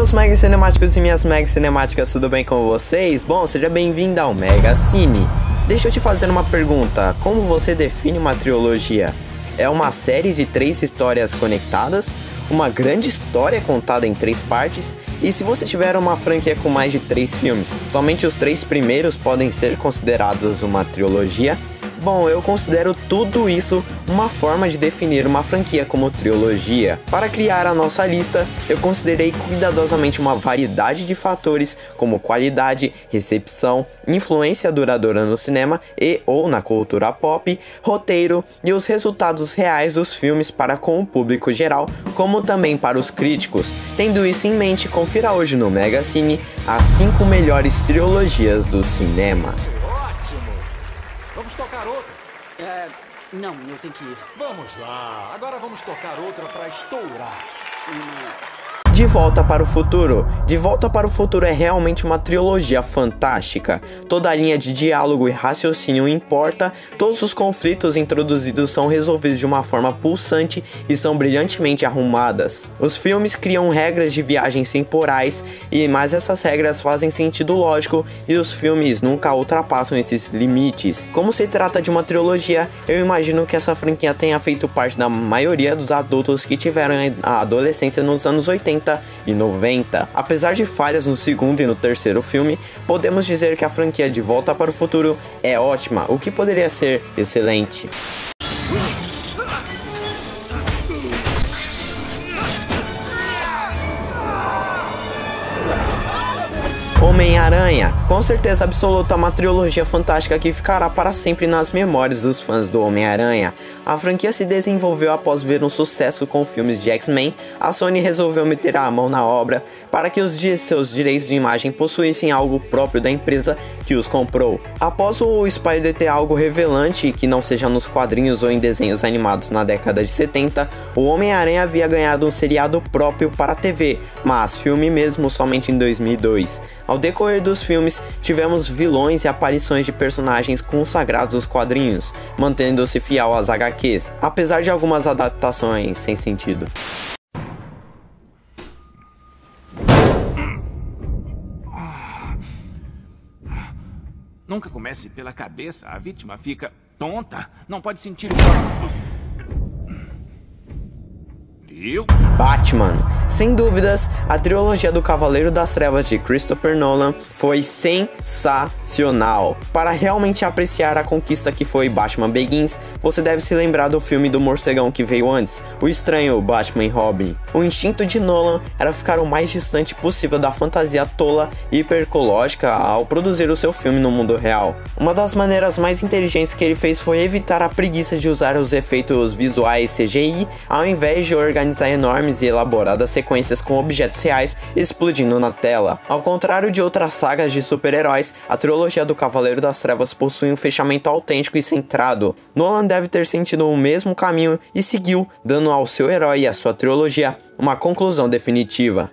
meus mega cinemáticos e minhas mega cinemáticas, tudo bem com vocês? Bom, seja bem-vindo ao Mega Cine. Deixa eu te fazer uma pergunta, como você define uma trilogia? É uma série de 3 histórias conectadas? Uma grande história contada em 3 partes? E se você tiver uma franquia com mais de 3 filmes, somente os 3 primeiros podem ser considerados uma trilogia? Bom, eu considero tudo isso uma forma de definir uma franquia como trilogia. Para criar a nossa lista, eu considerei cuidadosamente uma variedade de fatores como qualidade, recepção, influência duradoura no cinema e ou na cultura pop, roteiro e os resultados reais dos filmes para com o público geral, como também para os críticos. Tendo isso em mente, confira hoje no Mega Cine as 5 melhores trilogias do cinema. Vamos tocar outra? Não, eu tenho que ir. Vamos lá, agora vamos tocar outra pra estourar. De Volta para o Futuro. De Volta para o Futuro é realmente uma trilogia fantástica. Toda a linha de diálogo e raciocínio importa, todos os conflitos introduzidos são resolvidos de uma forma pulsante e são brilhantemente arrumadas. Os filmes criam regras de viagens temporais, mas essas regras fazem sentido lógico e os filmes nunca ultrapassam esses limites. Como se trata de uma trilogia, eu imagino que essa franquia tenha feito parte da maioria dos adultos que tiveram a adolescência nos anos 80 e 90. Apesar de falhas no segundo e no terceiro filme, podemos dizer que a franquia De Volta para o Futuro é ótima, o que poderia ser excelente. Homem-Aranha, com certeza absoluta, uma trilogia fantástica que ficará para sempre nas memórias dos fãs do Homem-Aranha. A franquia se desenvolveu após ver um sucesso com filmes de X-Men. A Sony resolveu meter a mão na obra para que seus direitos de imagem possuíssem algo próprio da empresa que os comprou. Após o Spider ter algo revelante que não seja nos quadrinhos ou em desenhos animados na década de 70, o Homem-Aranha havia ganhado um seriado próprio para a TV, mas filme mesmo somente em 2002. Ao decorrer dos filmes, tivemos vilões e aparições de personagens consagrados dos quadrinhos, mantendo-se fiel às HQs, apesar de algumas adaptações sem sentido. Nunca comece pela cabeça, a vítima fica tonta, não pode sentir o próximo. Viu? Batman. Sem dúvidas, a trilogia do Cavaleiro das Trevas de Christopher Nolan foi sensacional. Para realmente apreciar a conquista que foi Batman Begins, você deve se lembrar do filme do morcegão que veio antes, O Estranho Batman e Robin. O instinto de Nolan era ficar o mais distante possível da fantasia tola e hipercológica ao produzir o seu filme no mundo real. Uma das maneiras mais inteligentes que ele fez foi evitar a preguiça de usar os efeitos visuais CGI, ao invés de organizar enormes e elaboradas sequências com objetos reais explodindo na tela. Ao contrário de outras sagas de super-heróis, a trilogia do Cavaleiro das Trevas possui um fechamento autêntico e centrado. Nolan deve ter sentido o mesmo caminho e seguiu, dando ao seu herói e à sua trilogia uma conclusão definitiva.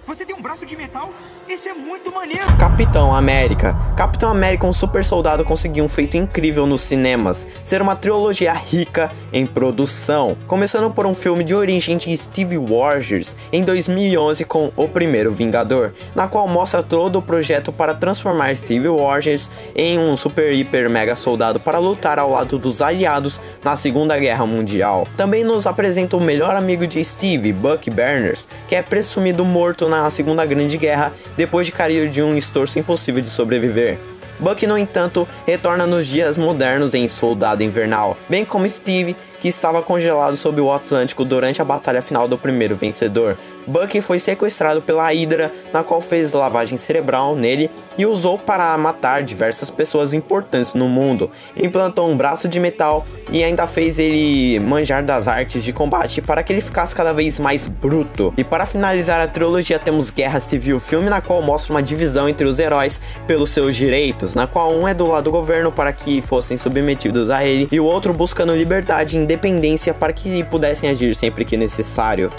Você tem um braço de metal? Isso é muito maneiro! Capitão América. Capitão América, um super soldado, conseguiu um feito incrível nos cinemas, ser uma trilogia rica em produção, começando por um filme de origem de Steve Rogers em 2011 com O Primeiro Vingador, na qual mostra todo o projeto para transformar Steve Rogers em um super hiper mega soldado para lutar ao lado dos aliados na Segunda Guerra Mundial. Também nos apresenta o melhor amigo de Steve, Bucky Barnes, que é presumido morto na Segunda Grande Guerra depois de cair de um esforço impossível de sobreviver. Bucky, no entanto, retorna nos dias modernos em Soldado Invernal, bem como Steve, que estava congelado sob o Atlântico durante a batalha final do primeiro vencedor. Bucky foi sequestrado pela Hydra, na qual fez lavagem cerebral nele e usou para matar diversas pessoas importantes no mundo. Implantou um braço de metal e ainda fez ele manjar das artes de combate para que ele ficasse cada vez mais bruto. E para finalizar a trilogia temos Guerra Civil, filme na qual mostra uma divisão entre os heróis pelos seus direitos, na qual um é do lado do governo para que fossem submetidos a ele e o outro buscando liberdade e independência para que pudessem agir sempre que necessário.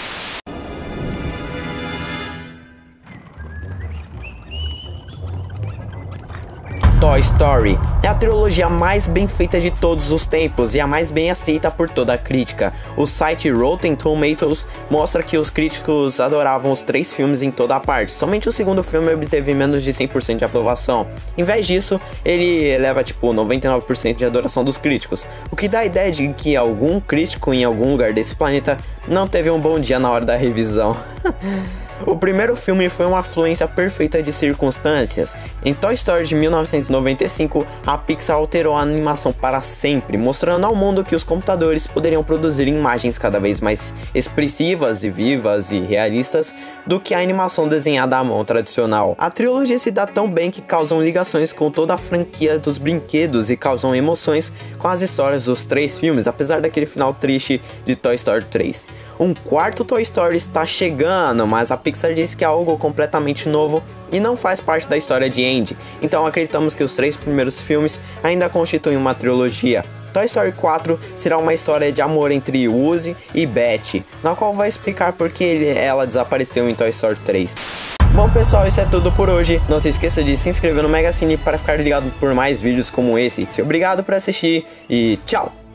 Toy Story é a trilogia mais bem feita de todos os tempos e a mais bem aceita por toda a crítica. O site Rotten Tomatoes mostra que os críticos adoravam os 3 filmes em toda a parte. Somente o segundo filme obteve menos de 100% de aprovação. Em vez disso, ele eleva tipo 99% de adoração dos críticos, o que dá a ideia de que algum crítico em algum lugar desse planeta não teve um bom dia na hora da revisão. O primeiro filme foi uma afluência perfeita de circunstâncias. Em Toy Story de 1995, a Pixar alterou a animação para sempre, mostrando ao mundo que os computadores poderiam produzir imagens cada vez mais expressivas e vivas e realistas do que a animação desenhada à mão tradicional. A trilogia se dá tão bem que causam ligações com toda a franquia dos brinquedos e causam emoções com as histórias dos 3 filmes, apesar daquele final triste de Toy Story 3. Um quarto Toy Story está chegando, mas a Pixar disse que é algo completamente novo e não faz parte da história de Andy, então acreditamos que os 3 primeiros filmes ainda constituem uma trilogia. Toy Story 4 será uma história de amor entre Woody e Betty, na qual vai explicar por que ela desapareceu em Toy Story 3. Bom pessoal, isso é tudo por hoje. Não se esqueça de se inscrever no Mega Cine para ficar ligado por mais vídeos como esse. Obrigado por assistir e tchau!